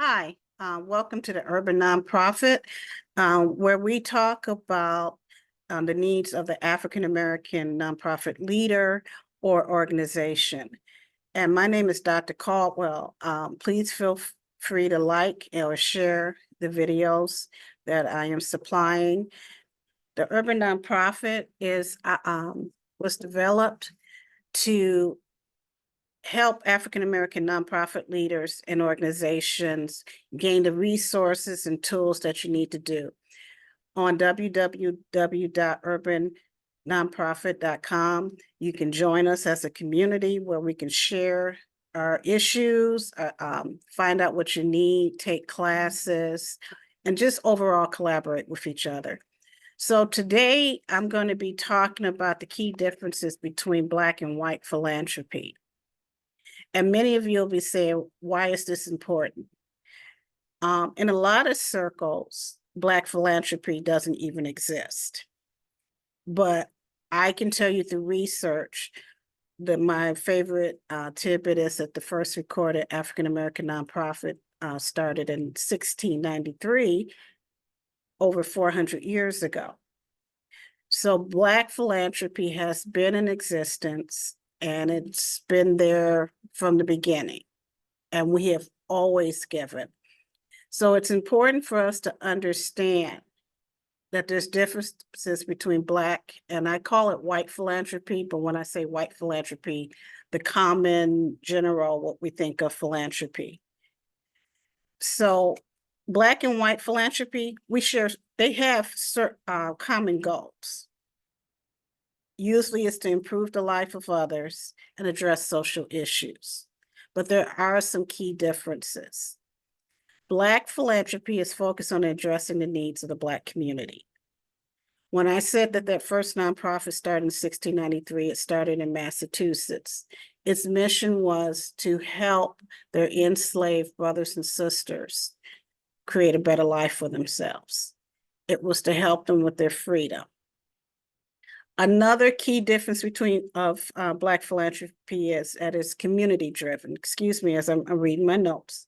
Hi, welcome to the Urban Nonprofit, where we talk about the needs of the African American nonprofit leader or organization. And my name is Dr. Caldwell. Please feel free to like or share the videos that I am supplying. The Urban Nonprofit was developed to help African American nonprofit leaders and organizations gain the resources and tools that you need to do. On www.urbannonprofit.com, you can join us as a community where we can share our issues, find out what you need, take classes, and just overall collaborate with each other. So today I'm going to be talking about the key differences between Black and white philanthropy. And many of you will be saying, why is this important? In a lot of circles, Black philanthropy doesn't even exist. But I can tell you through research that my favorite tidbit is that the first recorded African-American nonprofit started in 1693, over 400 years ago. So Black philanthropy has been in existence, and it's been there from the beginning, and we have always given. So it's important for us to understand that there's differences between Black, and I call it white philanthropy, but when I say white philanthropy, the common general, what we think of philanthropy. So Black and white philanthropy, they have certain common goals. Usually it's to improve the life of others and address social issues. But there are some key differences. Black philanthropy is focused on addressing the needs of the Black community. When I said that first nonprofit started in 1693, it started in Massachusetts. Its mission was to help their enslaved brothers and sisters create a better life for themselves. It was to help them with their freedom. Another key difference between Black philanthropy is that it's community-driven. Excuse me as I'm reading my notes.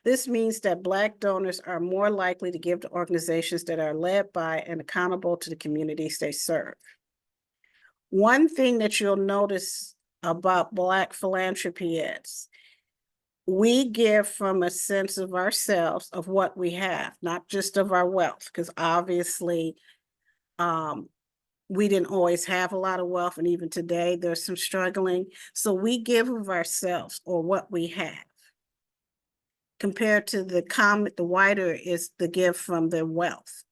This means that Black donors are more likely to give to organizations that are led by and accountable to the communities they serve. One thing that you'll notice about Black philanthropy is we give from a sense of ourselves, of what we have, not just of our wealth, because obviously we didn't always have a lot of wealth, and even today there's some struggling. So we give of ourselves or what we have. Compared to the whiter is the give from their wealth.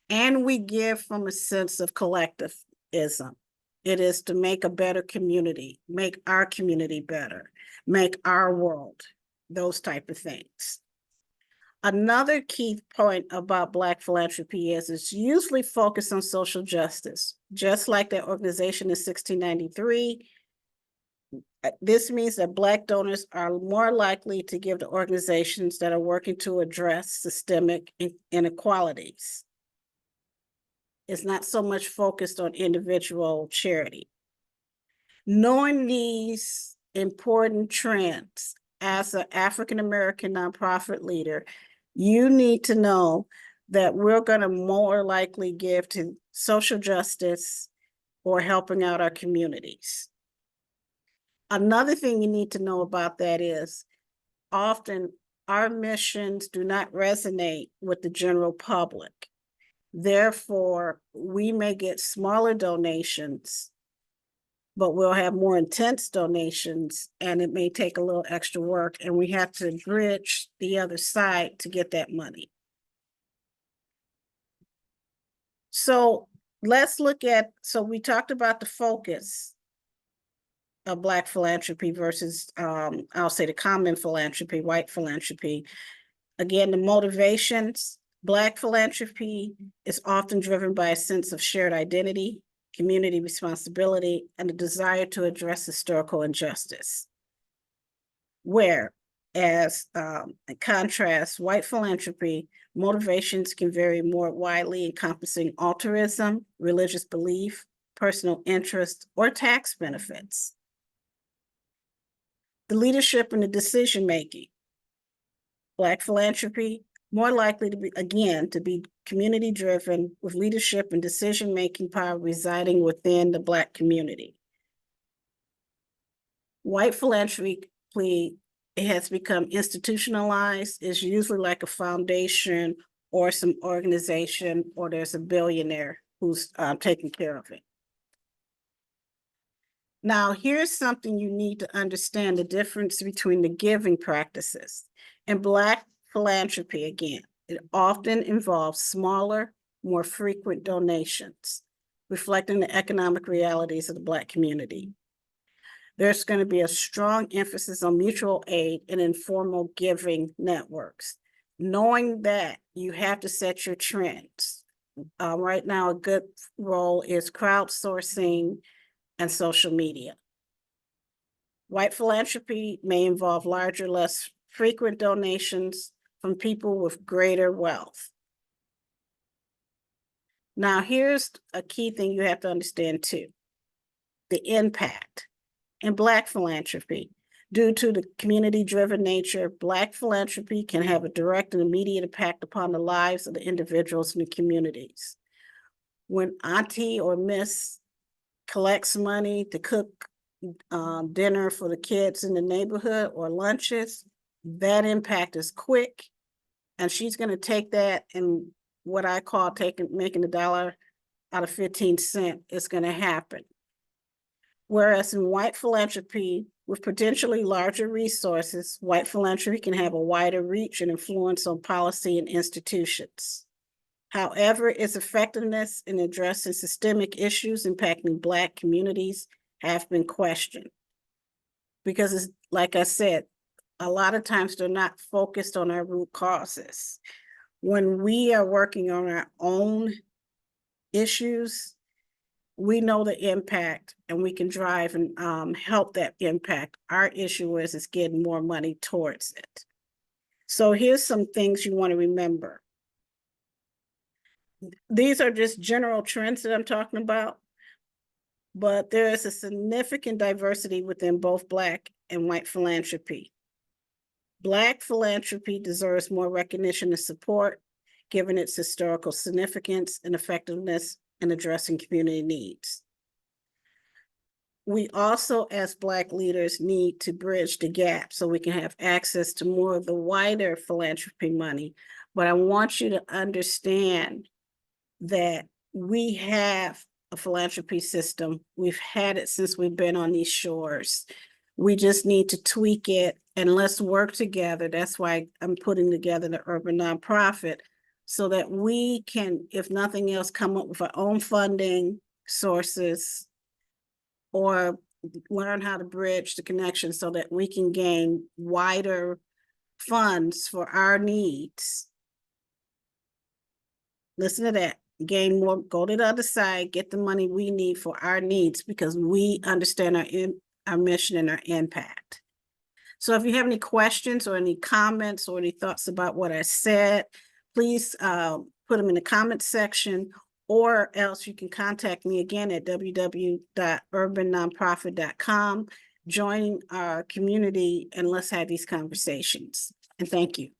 And we give from a sense of collectivism. It is to make a better community, make our community better, make our world, those type of things. Another key point about Black philanthropy is it's usually focused on social justice. Just like that organization in 1693, this means that Black donors are more likely to give to organizations that are working to address systemic inequalities. It's not so much focused on individual charity. Knowing these important trends as an African-American nonprofit leader, you need to know that we're going to more likely give to social justice or helping out our communities. Another thing you need to know about that is often our missions do not resonate with the general public. Therefore, we may get smaller donations, but we'll have more intense donations, and it may take a little extra work, and we have to bridge the other side to get that money. So let's look at, so we talked about the focus of Black philanthropy versus, I'll say the common philanthropy, white philanthropy. Again, the motivations, Black philanthropy is often driven by a sense of shared identity, community responsibility, and a desire to address historical injustice. Whereas, in contrast, white philanthropy motivations can vary more widely, encompassing altruism, religious belief, personal interest, or tax benefits. The leadership and the decision-making. Black philanthropy, more likely to be, again, to be community-driven with leadership and decision-making power residing within the Black community. White philanthropy, it has become institutionalized. It's usually like a foundation or some organization, or there's a billionaire who's taking care of it. Now, here's something you need to understand: the difference between the giving practices. In Black philanthropy, again, it often involves smaller, more frequent donations, reflecting the economic realities of the Black community. There's going to be a strong emphasis on mutual aid and informal giving networks. Knowing that, you have to set your trends. Right now, a good role is crowdsourcing and social media. White philanthropy may involve larger, less frequent donations from people with greater wealth. Now, here's a key thing you have to understand too: the impact. In Black philanthropy, due to the community-driven nature, Black philanthropy can have a direct and immediate impact upon the lives of the individuals in the communities. When Auntie or Miss collects money to cook dinner for the kids in the neighborhood or lunches, that impact is quick, and she's going to take that and what I call making a dollar out of 15 cents is going to happen. Whereas in white philanthropy, with potentially larger resources, white philanthropy can have a wider reach and influence on policy and institutions. However, its effectiveness in addressing systemic issues impacting Black communities have been questioned. Because it's, like I said, a lot of times they're not focused on our root causes. When we are working on our own issues, we know the impact and we can drive and help that impact. Our issue is getting more money towards it. So here's some things you want to remember. These are just general trends that I'm talking about, but there is a significant diversity within both Black and white philanthropy. Black philanthropy deserves more recognition and support, given its historical significance and effectiveness in addressing community needs. We also, as Black leaders, need to bridge the gap so we can have access to more of the wider philanthropy money. But I want you to understand that we have a philanthropy system. We've had it since we've been on these shores. We just need to tweak it, and let's work together. That's why I'm putting together the Urban Nonprofit, so that we can, if nothing else, come up with our own funding sources or learn how to bridge the connection so that we can gain wider funds for our needs. Listen to that. Gain more, go to the other side, get the money we need for our needs because we understand our mission and our impact. So if you have any questions or any comments or any thoughts about what I said, please put them in the comment section, or else you can contact me again at www.urbannonprofit.com. Join our community and let's have these conversations. And thank you.